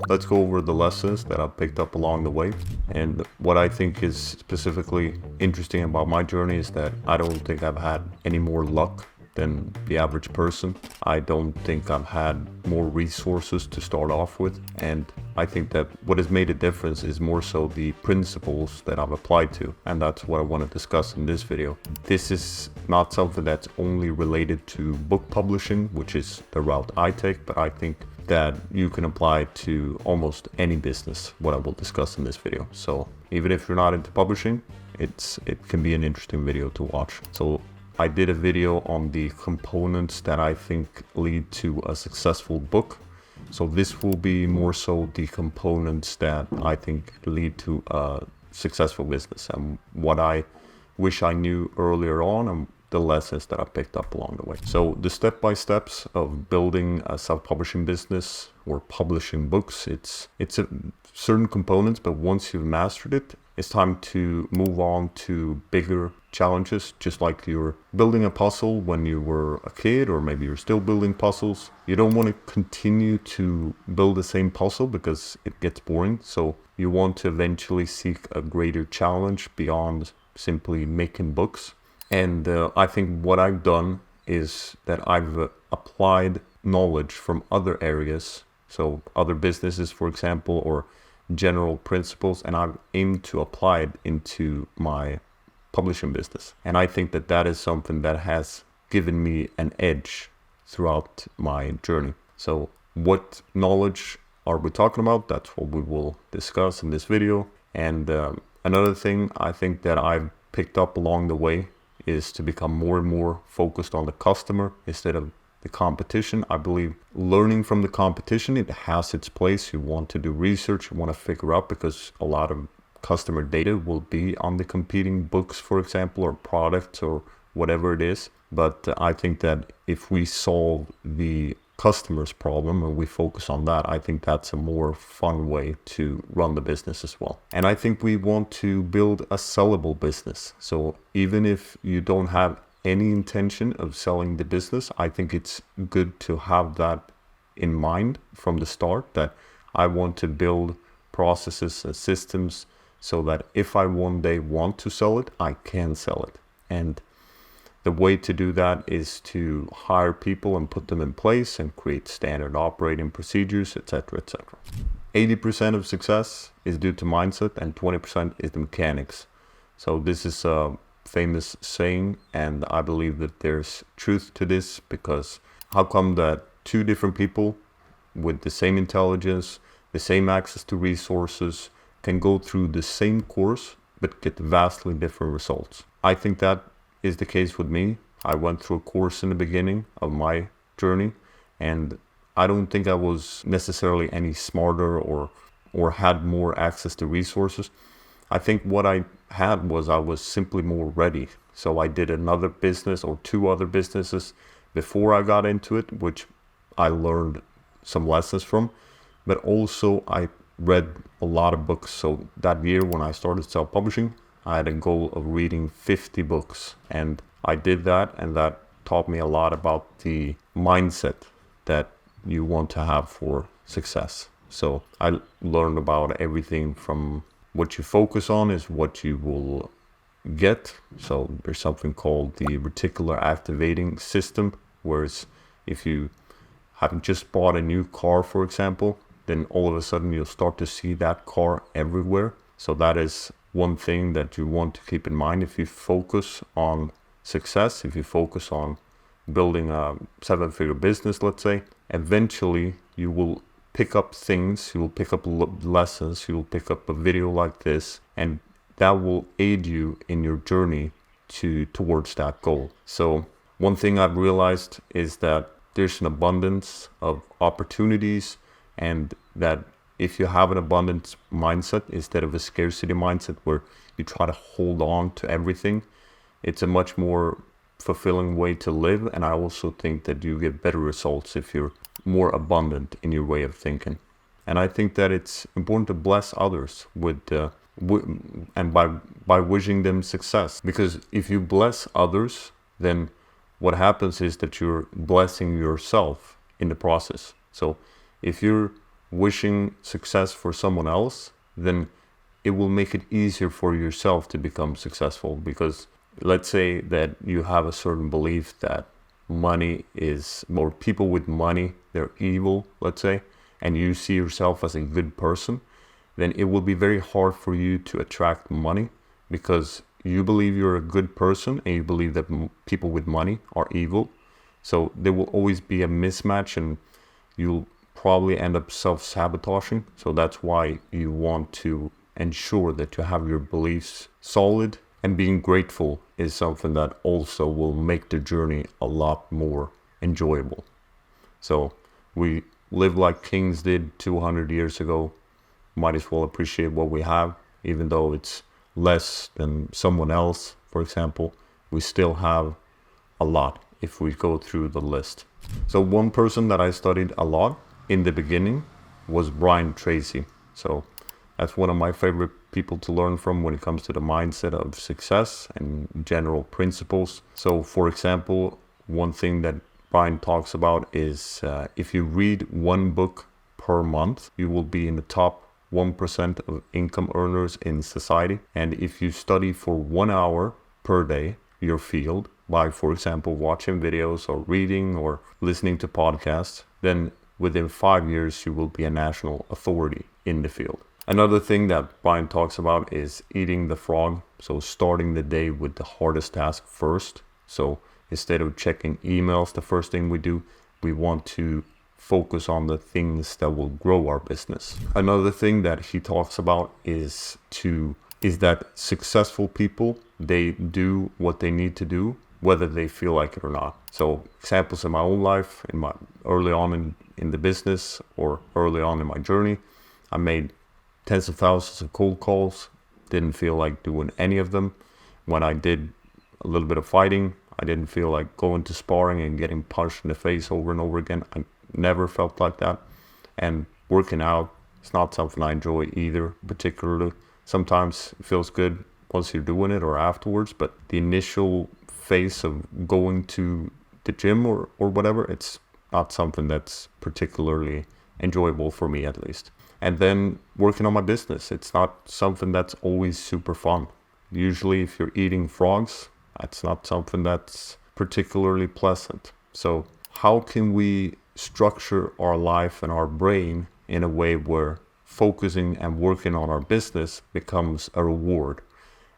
let's go over the lessons that I've picked up along the way. And what I think is specifically interesting about my journey is that I don't think I've had any more luck than the average person. I don't think I've had more resources to start off with. And I think that what has made a difference is more so the principles that I've applied to. And that's what I want to discuss in this video. This is not something that's only related to book publishing, which is the route I take, but I think that you can apply to almost any business, what I will discuss in this video. So even if you're not into publishing, it can be an interesting video to watch. So I did a video on the components that I think lead to a successful book. So this will be more so the components that I think lead to a successful business and what I wish I knew earlier on and the lessons that I picked up along the way. So the step-by-steps of building a self-publishing business or publishing books, it's a certain components, but once you've mastered it, it's time to move on to bigger challenges, just like you're building a puzzle when you were a kid, or maybe you're still building puzzles. You don't want to continue to build the same puzzle because it gets boring. So you want to eventually seek a greater challenge beyond simply making books. And I think what I've done is that I've applied knowledge from other areas, so other businesses, for example, or general principles, and I've aimed to apply it into my publishing business. And I think that that is something that has given me an edge throughout my journey. So what knowledge are we talking about? That's what we will discuss in this video. And another thing I think that I've picked up along the way is to become more and more focused on the customer instead of the competition. I believe learning from the competition, it has its place. You want to do research, you want to figure out, because a lot of customer data will be on the competing books, for example, or products or whatever it is. But I think that if we solve the customer's problem and we focus on that, I think that's a more fun way to run the business as well. And I think we want to build a sellable business. So even if you don't have any intention of selling the business, I think it's good to have that in mind from the start, that I want to build processes and systems so that if I one day want to sell it, I can sell it. And the way to do that is to hire people and put them in place and create standard operating procedures, etc., etc. 80% of success is due to mindset and 20% is the mechanics. So this is a famous saying, and I believe that there's truth to this, because how come that two different people with the same intelligence, the same access to resources, can go through the same course but get vastly different results? I think that is the case with me. I went through a course in the beginning of my journey, and I don't think I was necessarily any smarter or had more access to resources. I think what I had was I was simply more ready. So I did another business or two other businesses before I got into it, which I learned some lessons from, but also I read a lot of books. So that year when I started self-publishing, I had a goal of reading 50 books, and I did that, and that taught me a lot about the mindset that you want to have for success. So I learned about everything from what you focus on is what you will get. So there's something called the reticular activating system, whereas if you have just bought a new car, for example, then all of a sudden you'll start to see that car everywhere. So that is one thing that you want to keep in mind. If you focus on success, if you focus on building a 7-figure business, let's say, eventually you will pick up things, you will pick up lessons, you will pick up a video like this, and that will aid you in your journey towards that goal. So one thing I've realized is that there's an abundance of opportunities, and that if you have an abundance mindset instead of a scarcity mindset where you try to hold on to everything, it's a much more fulfilling way to live. And I also think that you get better results if you're more abundant in your way of thinking. And I think that it's important to bless others by wishing them success, because if you bless others, then what happens is that you're blessing yourself in the process. So if you're wishing success for someone else, then it will make it easier for yourself to become successful. Because let's say that you have a certain belief that money is, or people with money, they're evil, let's say, and you see yourself as a good person, then it will be very hard for you to attract money, because you believe you're a good person and you believe that people with money are evil. So there will always be a mismatch, and you'll probably end up self-sabotaging. So that's why you want to ensure that you have your beliefs solid, and being grateful is something that also will make the journey a lot more enjoyable. So we live like kings did 200 years ago. Might as well appreciate what we have, even though it's less than someone else, for example. We still have a lot if we go through the list. So one person that I studied a lot in the beginning was Tracy. So that's one of my favorite people to learn from when it comes to the mindset of success and general principles. So for example, one thing that Brian talks about is if you read one book per month, you will be in the top 1% of income earners in society. And if you study for 1 hour per day your field by, for example, watching videos or reading or listening to podcasts, then within 5 years you will be a national authority in the field. Another thing that Brian talks about is eating the frog. So starting the day with the hardest task first. So instead of checking emails, the first thing we do, we want to focus on the things that will grow our business. Another thing that he talks about is that successful people, they do what they need to do, whether they feel like it or not. So examples in my own life, early on in the business or early on in my journey, I made tens of thousands of cold calls, didn't feel like doing any of them. When I did a little bit of fighting, I didn't feel like going to sparring and getting punched in the face over and over again. I never felt like that. And working out, it's not something I enjoy either, particularly. Sometimes it feels good once you're doing it or afterwards, but the initial phase of going to the gym or whatever, it's not something that's particularly enjoyable for me, at least. And then working on my business, it's not something that's always super fun. Usually if you're eating frogs, that's not something that's particularly pleasant. So how can we structure our life and our brain in a way where focusing and working on our business becomes a reward?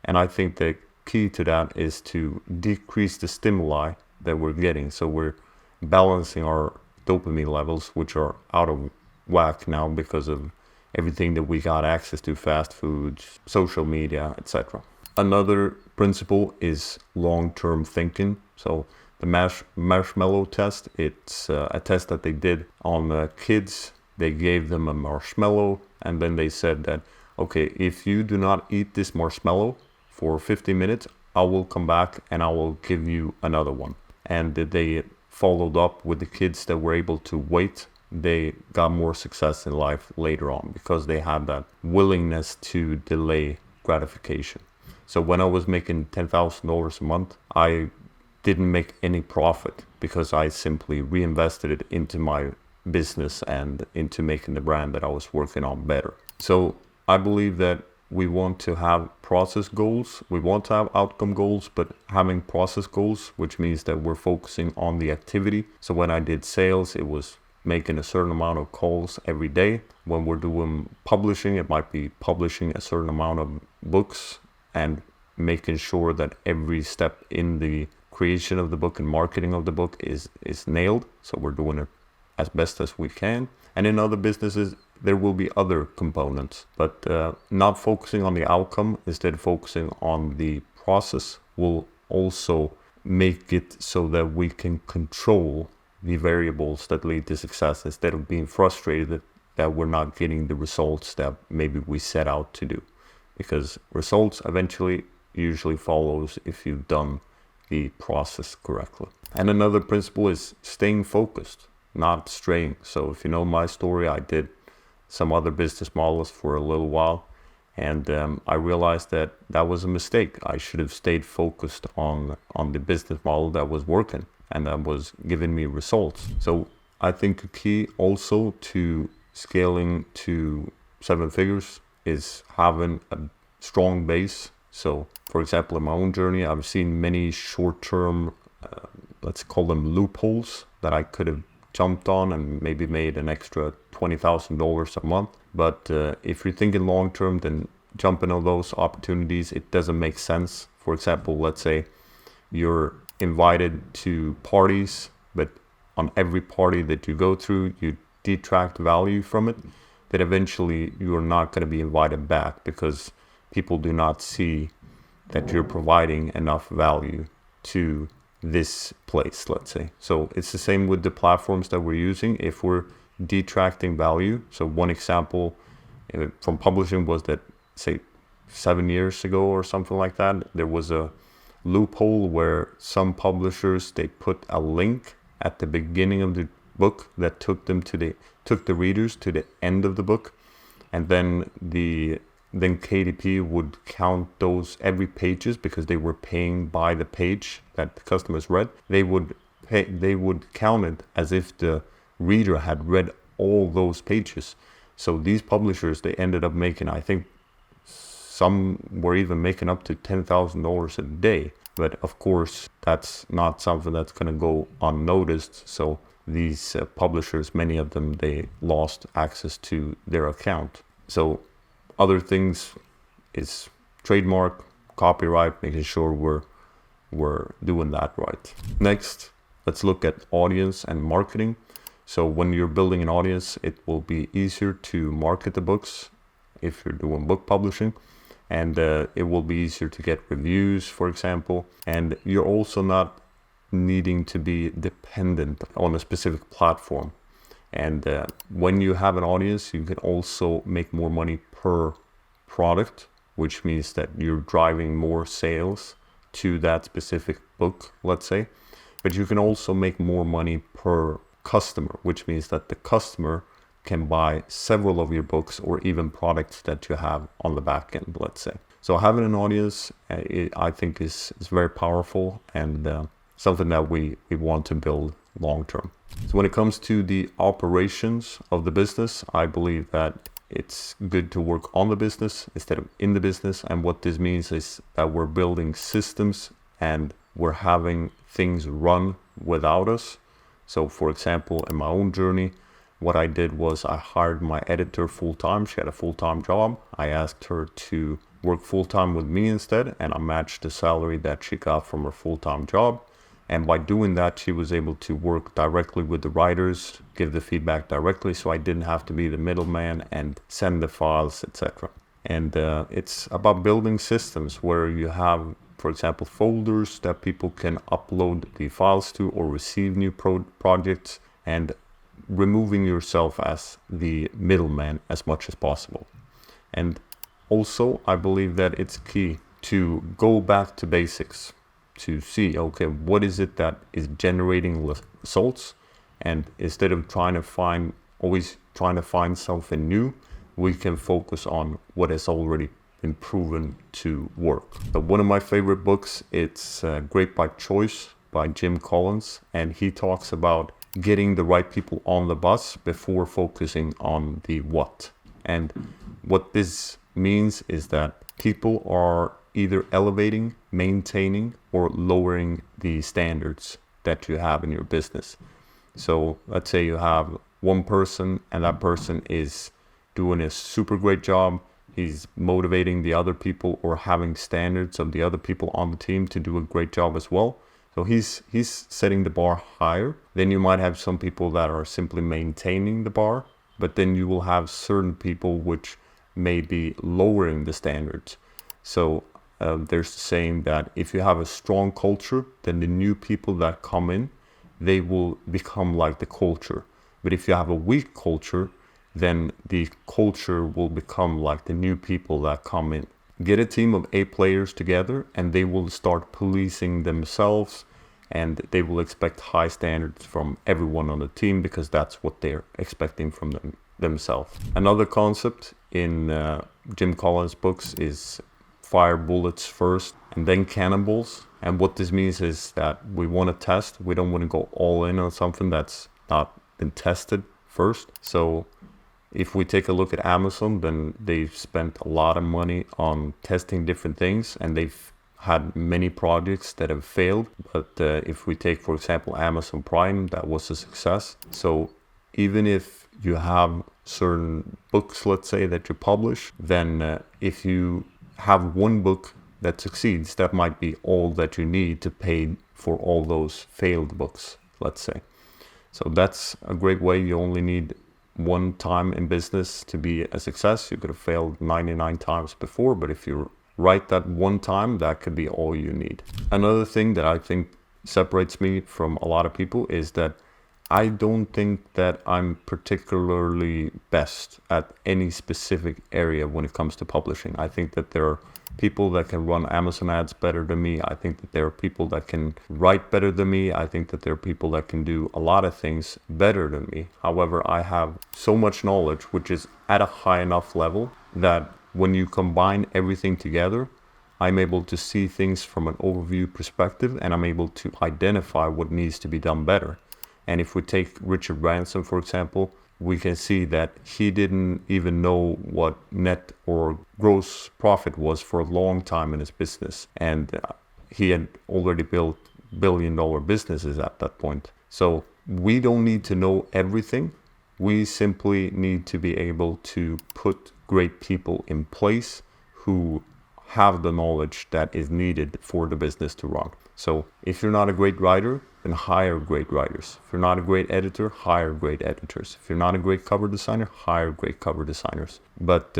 And I think the key to that is to decrease the stimuli that we're getting. So we're balancing our dopamine levels, which are out of whack now because of everything that we got access to, fast foods, social media, etc. Another principle is long-term thinking. So the marshmallow test, it's a test that they did on kids. They gave them a marshmallow, and then they said that, okay, if you do not eat this marshmallow for 50 minutes, I will come back and I will give you another one. And they followed up with the kids that were able to wait. They got more success in life later on because they had that willingness to delay gratification. So when I was making $10,000 a month, I didn't make any profit because I simply reinvested it into my business and into making the brand that I was working on better. So I believe that we want to have process goals. We want to have outcome goals, but having process goals, which means that we're focusing on the activity. So when I did sales, it was making a certain amount of calls every day. When we're doing publishing, it might be publishing a certain amount of books and making sure that every step in the creation of the book and marketing of the book is nailed. So we're doing it as best as we can. And in other businesses, there will be other components, but not focusing on the outcome, instead focusing on the process will also make it so that we can control the variables that lead to success instead of being frustrated that we're not getting the results that maybe we set out to do. Because results eventually usually follows if you've done the process correctly. And another principle is staying focused, not straying. So if you know my story, I did some other business models for a little while, and I realized that that was a mistake. I should have stayed focused on the business model that was working and that was giving me results. So I think a key also to scaling to 7 figures is having a strong base. So, for example, in my own journey, I've seen many short-term, let's call them loopholes that I could have jumped on and maybe made an extra $20,000 a month. But if you're thinking long-term, then jumping on those opportunities, it doesn't make sense. For example, let's say you're invited to parties, but on every party that you go through, you detract value from it, that eventually you're not going to be invited back because people do not see that you're providing enough value to this place, let's say. So it's the same with the platforms that we're using. If we're detracting value, so one example from publishing was that, say, 7 years ago or something like that, there was a loophole where some publishers, they put a link at the beginning of the book that took the readers to the end of the book, and then KDP would count those every pages because they were paying by the page that the customers read. They would count it as if the reader had read all those pages. So these publishers, they ended up making, I think some were even making up to $10,000 a day. But of course, that's not something that's going to go unnoticed. So these publishers, many of them, they lost access to their account. So other things is trademark, copyright, making sure we're doing that right. Next, let's look at audience and marketing. So when you're building an audience, it will be easier to market the books if you're doing book publishing. And it will be easier to get reviews, for example. And you're also not needing to be dependent on a specific platform. And when you have an audience, you can also make more money per product, which means that you're driving more sales to that specific book, let's say. But you can also make more money per customer, which means that the customer can buy several of your books or even products that you have on the back end, let's say. So having an audience, I think is very powerful and something that we want to build long term. So when it comes to the operations of the business, I believe that it's good to work on the business instead of in the business. And what this means is that we're building systems and we're having things run without us. So for example, in my own journey, what I did was I hired my editor full-time. She had a full-time job. I asked her to work full-time with me instead, and I matched the salary that she got from her full-time job. And by doing that, she was able to work directly with the writers, give the feedback directly, so I didn't have to be the middleman and send the files, etc. And it's about building systems where you have, for example, folders that people can upload the files to or receive new projects, and removing yourself as the middleman as much as possible. And also, I believe that it's key to go back to basics to see, okay, what is it that is generating results? And instead of always trying to find something new, we can focus on what has already been proven to work. So one of my favorite books, it's Great by Choice by Jim Collins, and he talks about getting the right people on the bus before focusing on the what. And what this means is that people are either elevating, maintaining, or lowering the standards that you have in your business. So let's say you have one person and that person is doing a super great job. He's motivating the other people or having standards of the other people on the team to do a great job as well. So he's setting the bar higher. Then you might have some people that are simply maintaining the bar, but then you will have certain people which may be lowering the standards. So there's the saying that if you have a strong culture, then the new people that come in, they will become like the culture. But if you have a weak culture, then the culture will become like the new people that come in. Get a team of 8 players together and they will start policing themselves, and they will expect high standards from everyone on the team because that's what they're expecting from themselves. Another concept in Jim Collins' books is fire bullets first and then cannonballs. And what this means is that we want to test. We don't want to go all in on something that's not been tested first. So If we take a look at Amazon, then they've spent a lot of money on testing different things, and they've had many projects that have failed. But if we take, for example, Amazon Prime, that was a success. So even if you have certain books, let's say, that you publish, then if you have one book that succeeds, that might be all that you need to pay for all those failed books, let's say. So that's a great way. You only need one time in business to be a success. You could have failed 99 times before, but if you write that one time, that could be all you need. Another thing that I think separates me from a lot of people is that I don't think that I'm particularly best at any specific area when it comes to publishing. I think that there are people that can run Amazon ads better than me. I think that there are people that can write better than me. I think that there are people that can do a lot of things better than me. However, I have so much knowledge, which is at a high enough level that when you combine everything together, I'm able to see things from an overview perspective, and I'm able to identify what needs to be done better. And if we take Richard Branson, for example, we can see that he didn't even know what net or gross profit was for a long time in his business. And he had already built billion-dollar businesses at that point. So we don't need to know everything. We simply need to be able to put great people in place who have the knowledge that is needed for the business to run. So if you're not a great writer, then hire great writers. If you're not a great editor, hire great editors. If you're not a great cover designer, hire great cover designers. But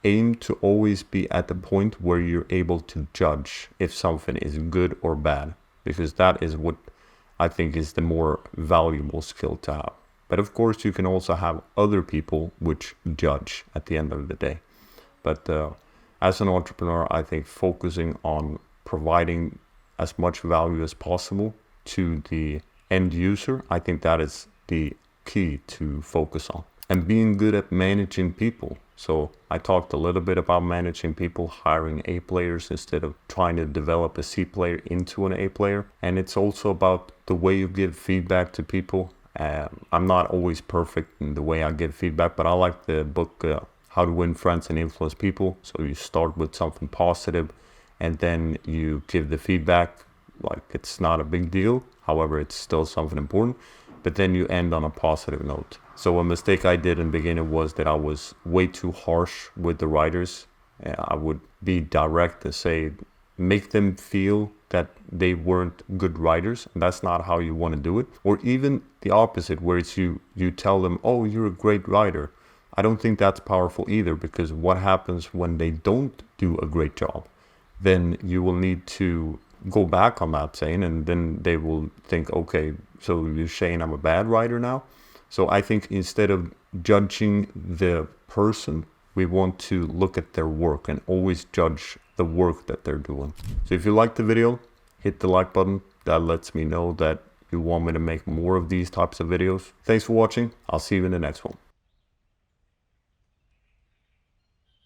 aim to always be at the point where you're able to judge if something is good or bad, because that is what I think is the more valuable skill to have. But of course, you can also have other people which judge at the end of the day. But as an entrepreneur, I think focusing on providing as much value as possible to the end user, I think that is the key to focus on. And being good at managing people. So I talked a little bit about managing people, hiring A players instead of trying to develop a C player into an A player. And it's also about the way you give feedback to people. I'm not always perfect in the way I give feedback, but I like the book How to Win Friends and Influence People. So you start with something positive, and then you give the feedback like it's not a big deal. However, it's still something important, but then you end on a positive note. So a mistake I did in the beginning was that I was way too harsh with the writers. I would be direct and say, make them feel that they weren't good writers, and that's not how you want to do it. Or even the opposite, where it's you tell them, oh, you're a great writer. I don't think that's powerful either, because what happens when they don't do a great job? Then you will need to go back on that saying, and then they will think, okay, so you're saying I'm a bad writer now? So I think instead of judging the person, we want to look at their work and always judge the work that they're doing. So if you liked the video, hit the like button. That lets me know that you want me to make more of these types of videos. Thanks for watching. I'll see you in the next one.